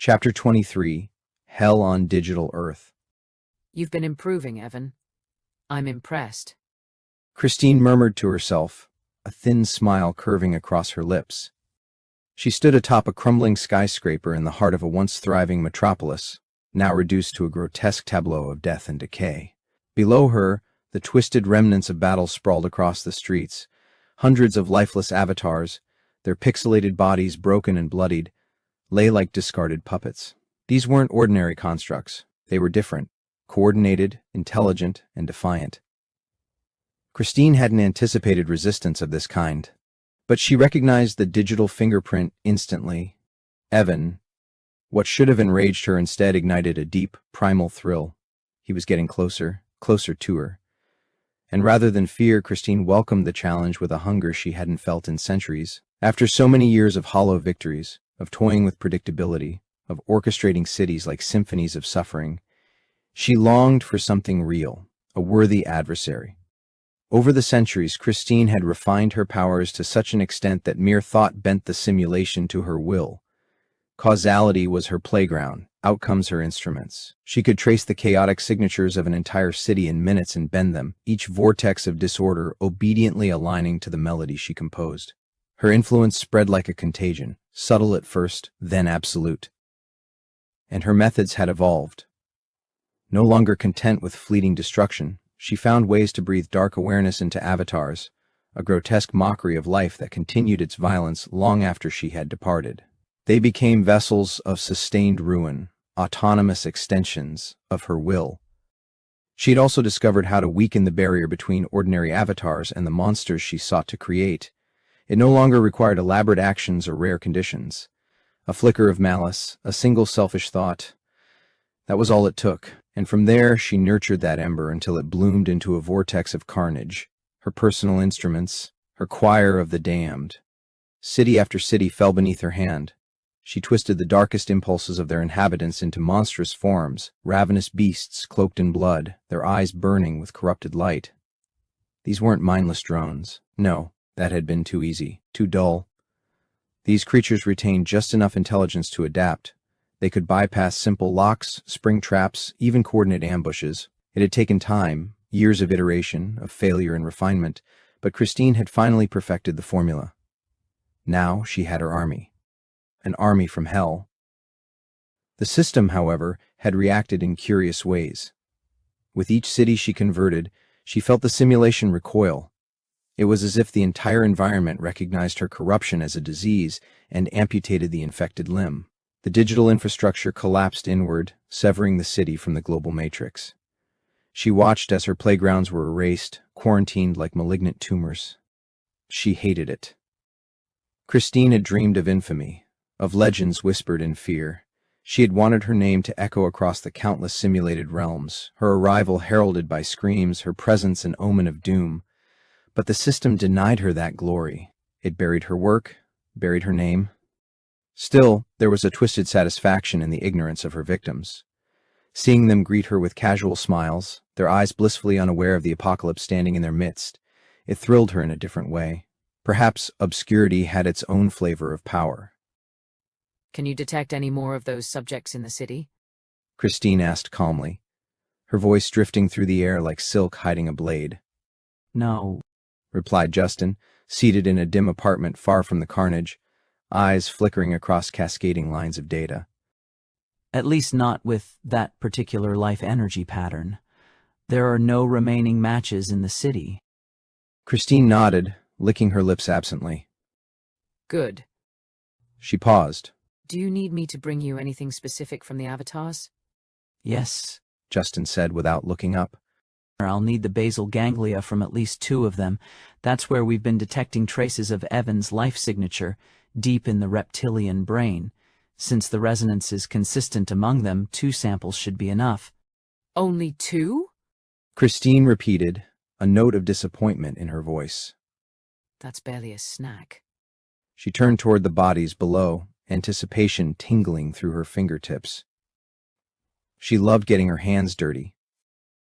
Chapter 23, Hell on Digital Earth. You've been improving, Evan. I'm impressed. Christine murmured to herself, a thin smile curving across her lips. She stood atop a crumbling skyscraper in the heart of a once thriving metropolis, now reduced to a grotesque tableau of death and decay. Below her, the twisted remnants of battle sprawled across the streets, hundreds of lifeless avatars, their pixelated bodies broken and bloodied, lay like discarded puppets. These weren't ordinary constructs. They were different, coordinated, intelligent, and defiant. Christine hadn't anticipated resistance of this kind, but she recognized the digital fingerprint instantly. Evan, what should have enraged her instead ignited a deep, primal thrill. He was getting closer, closer to her. And rather than fear, Christine welcomed the challenge with a hunger she hadn't felt in centuries. After so many years of hollow victories, of toying with predictability, of orchestrating cities like symphonies of suffering, she longed for something real, a worthy adversary. Over the centuries, Christine had refined her powers to such an extent that mere thought bent the simulation to her will. Causality was her playground, outcomes her instruments. She could trace the chaotic signatures of an entire city in minutes and bend them, each vortex of disorder obediently aligning to the melody she composed. Her influence spread like a contagion, subtle at first, then absolute. And her methods had evolved. No longer content with fleeting destruction, she found ways to breathe dark awareness into avatars, a grotesque mockery of life that continued its violence long after she had departed. They became vessels of sustained ruin, autonomous extensions of her will. She had also discovered how to weaken the barrier between ordinary avatars and the monsters she sought to create. It no longer required elaborate actions or rare conditions. A flicker of malice, a single selfish thought. That was all it took, and from there she nurtured that ember until it bloomed into a vortex of carnage. Her personal instruments, her choir of the damned. City after city fell beneath her hand. She twisted the darkest impulses of their inhabitants into monstrous forms, ravenous beasts cloaked in blood, their eyes burning with corrupted light. These weren't mindless drones. No, that had been too easy, too dull. These creatures retained just enough intelligence to adapt. They could bypass simple locks, spring traps, even coordinate ambushes. It had taken time, years of iteration, of failure and refinement, but Christine had finally perfected the formula. Now she had her army. An army from hell. The system, however, had reacted in curious ways. With each city she converted, she felt the simulation recoil. It was as if the entire environment recognized her corruption as a disease and amputated the infected limb. The digital infrastructure collapsed inward, severing the city from the global matrix. She watched as her playgrounds were erased, quarantined like malignant tumors. She hated it. Christine had dreamed of infamy, of legends whispered in fear. She had wanted her name to echo across the countless simulated realms, her arrival heralded by screams, her presence an omen of doom. But the system denied her that glory. It buried her work, buried her name. Still, there was a twisted satisfaction in the ignorance of her victims. Seeing them greet her with casual smiles, their eyes blissfully unaware of the apocalypse standing in their midst, it thrilled her in a different way. Perhaps obscurity had its own flavor of power. Can you detect any more of those subjects in the city? Christine asked calmly, her voice drifting through the air like silk hiding a blade. No, replied Justin, seated in a dim apartment far from the carnage, eyes flickering across cascading lines of data. at least not with that particular life energy pattern. There are no remaining matches in the city. Christine nodded, licking her lips absently. Good. She paused. Do you need me to bring you anything specific from the avatars? Yes, Justin said without looking up. I'll need the basal ganglia from at least 2 of them. That's where we've been detecting traces of Evan's life signature, deep in the reptilian brain. Since the resonance is consistent among them, 2 samples should be enough. Only 2? Christine repeated, a note of disappointment in her voice. That's barely a snack. She turned toward the bodies below, anticipation tingling through her fingertips. She loved getting her hands dirty,